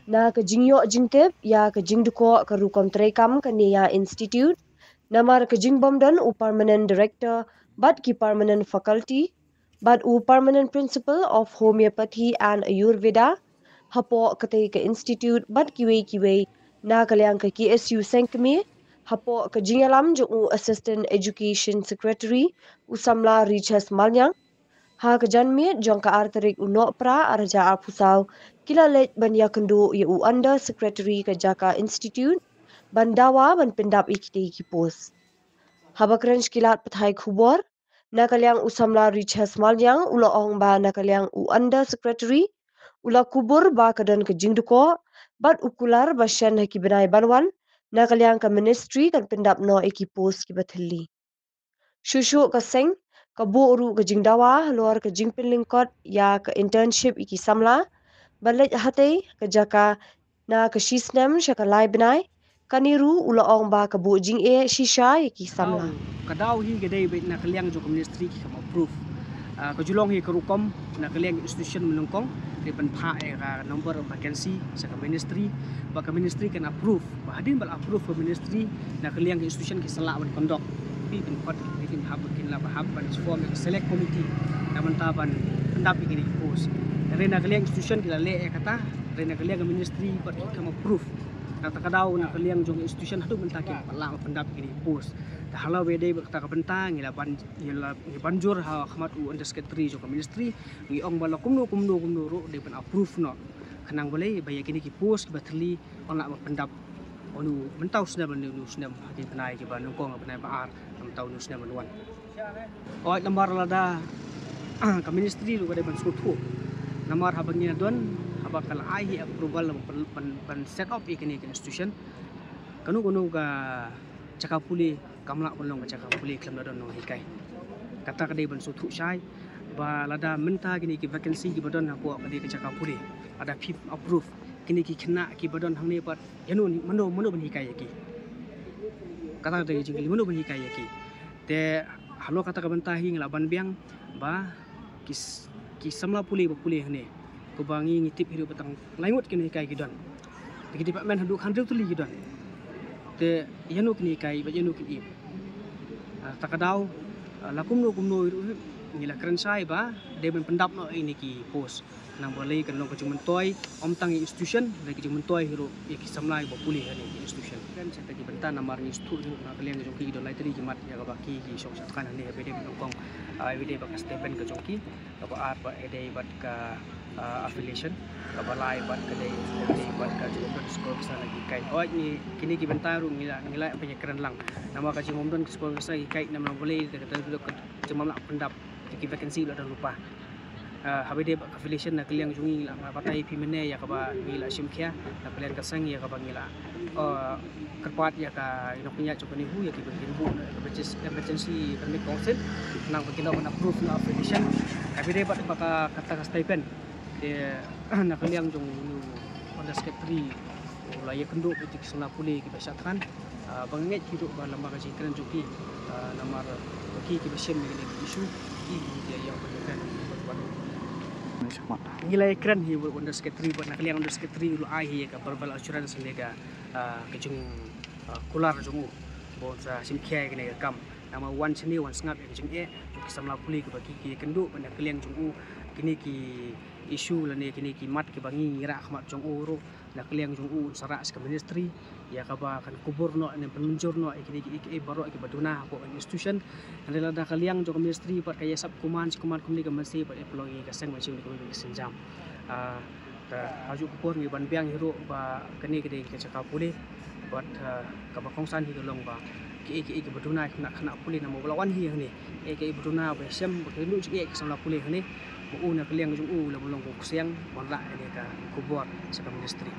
Na ke jingyo jingtep ya ke jingduko ke rukom trekam ke ya institute namar ke jingbom dan u permanent director but ki permanent faculty but u permanent principal of homeopathy and ayurveda hapo kete ke institute but kiwe na kalyang ke KSU Sengkeme hapo ke jingalam jo u assistant education secretary u samla Richas Malyang ha ke janmi jong ka arterik u no pra arja apusau kila let ban ya kendo ya u under secretary ke Jaka Institute bandawa ban pendap ikiti kipos. Habakran kilat pathai khubor nakalyang usamla Richas Malyang ula ong ba nakalyang u under secretary ula kubur ba kadan ke jingduko bat ukular basyan haki benai banwan nakalyang ke ministry kan pendap no ekipos ki bathili. Shushu ka seng ka bu uru ke jingdawa luar ke jingpin lingkot ya ke internship iki samla balet hati ke Jaka na ke shisnem syakalai benai kaniru ula ong ba ke bu jing shisha iki samla. Kadau hi gede bet na kaliang jo ministry ki kam approve ka julong hi karukom na kaliang institution melongkong di ban pha ka number of vacancy sa ka ministry ba ka ministry kan approve ba hadin bal approve ka ministry na kaliang institution ki sala ban kondok pi ban kot kin hab kin la ba hab ban form select committee na bantaban handap iki post rena kaliang institution ki la le kata rena kaliang ministry ba kam approve kata kadau na kaliang jong institution hadu mentaki pala pendap ini post dah halau wede kata kabentang ila banjur ha khmat u under secretary jong ministry ngi ong bala kumno ro de ban approve no kanang boleh baya kini ki post ki batli ona pendap onu mentau sna ban nu sna ki benai ki ban kong benai baar mentau nu sna ban wan oi lambar lada ka ministry lu de ban sutu namar habangnya don bakal ai approval ban set up ikini institution kanu ka cakapuli kamla bolong cakapuli klam dadon no hikai kata kadai ban sutu syai ba lada menta kini ki vacancy ki badon hapo kadai ke cakapuli ada pip approve kini ki kena ki badon hamne pat yanu mano ban hikai yaki kata kadai jingli mano ban hikai yaki te halo kata ka benta hi ngla ban biang ba ki samla puli hne ko bangi ngitip hidup petang laingut kini kai gidon di department haduk handuk tuli gidon te yanu kini kai ba yanu kini takadau lakumno ngila keren sai ba de ben pendap no ini ki post nang boleh kan long kecuman toy om tang institution de kecuman toy hiro ki samlai ba puli ni institution kan saya tadi bentan namar institution na kalian jongki gidon lai tadi kimat ya ba ki sok kan ni bede kong bede ba stepen ke jongki ba apa ede bat ka affiliation kabalai bat kedai bat ka jumon skor sa lagi kai ni kini ki bentar ngila apa keren lang nama ka jumon skor sa kai nama boleh kata cuma nak pendap ki vacancy ada lupa habide affiliation na kaliang jungi la patai pimene ya ka ba ngila simkhia na kalian ka sang ya ka ba ngila kerpat ya ka ino punya cokani hu ya ki begin bu emergency permit council nang begina na approve na affiliation habide bat kata ka stipend dia nak kaliang jong pada secretary ulaya kenduk ketik sana pulih kita syatkan banget hidup dalam lembaga keren joki namar bagi kita share dengan isu ini dia yang berkaitan nilai keren hi under secretary buat nak kaliang under secretary ulu ai hi ka verbal assurance lega kejung kular jungu bon sa simkhai kene kam nama wan chini wan sngap kejung joki samla pulih ke bagi ki kenduk pada kaliang jungu kini ki isu lane kini ki mat ki bangi ngira khmat jong uro na kliang jong u sara ska ministry ya ka ba kan kubur no ne penunjur no kini ki baro ki baduna ko institution andela da kliang jong ministry pat kaya sab kuman kumni ka mesti pat employee ka seng macam ko senjam ta haju kubur ngi ban biang hiro ba kini ki cakap pulih buat ka ba kongsan hi long ba ki baduna khana pulih na mo lawan hi ni ki baduna ba sem ba kinu ki sama pulih ni mo una kaliang jung la bolong ko siang wala ni ka kubur sa ministry